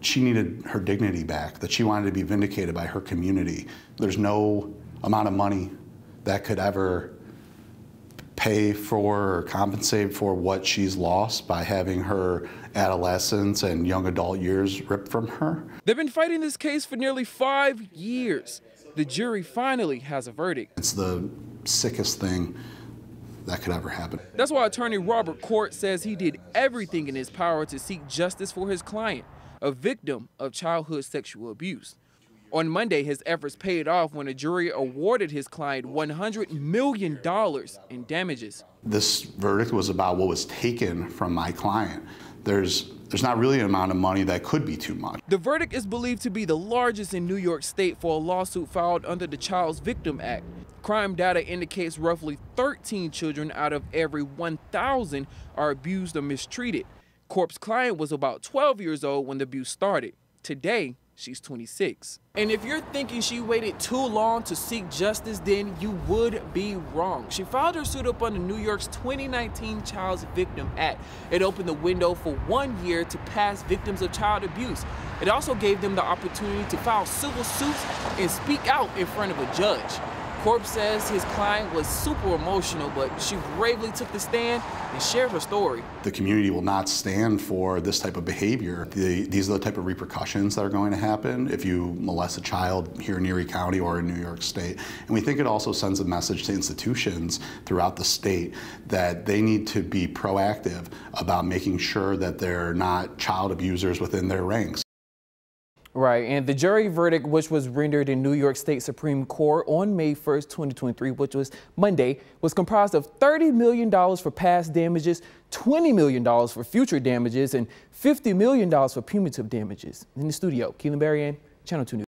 She needed her dignity back, that she wanted to be vindicated by her community. There's no amount of money that could ever pay for or compensate for what she's lost by having her adolescence and young adult years ripped from her. They've been fighting this case for nearly 5 years. The jury finally has a verdict. It's the sickest thing that could ever happen. That's why attorney Robert Court says he did everything in his power to seek justice for his client, a victim of childhood sexual abuse. On Monday, his efforts paid off when a jury awarded his client $100 million in damages. This verdict was about what was taken from my client. There's not really an amount of money that could be too much. The verdict is believed to be the largest in New York State for a lawsuit filed under the Child Victims Act. Crime data indicates roughly 13 children out of every 1,000 are abused or mistreated. Corp's client was about 12 years old when the abuse started. Today, she's 26. And if you're thinking she waited too long to seek justice, then you would be wrong. She filed her suit up under New York's 2019 Child Victims Act. It opened the window for 1 year to past victims of child abuse. It also gave them the opportunity to file civil suits and speak out in front of a judge. Corp says his client was super emotional, but she bravely took the stand and shared her story. The community will not stand for this type of behavior. These are the type of repercussions that are going to happen if you molest a child here in Erie County or in New York State. And we think it also sends a message to institutions throughout the state that they need to be proactive about making sure that they're not child abusers within their ranks. Right, and the jury verdict, which was rendered in New York State Supreme Court on May 1st, 2023, which was Monday, was comprised of $30 million for past damages, $20 million for future damages, and $50 million for punitive damages. In the studio, Keelan Berrien, Channel 2 News.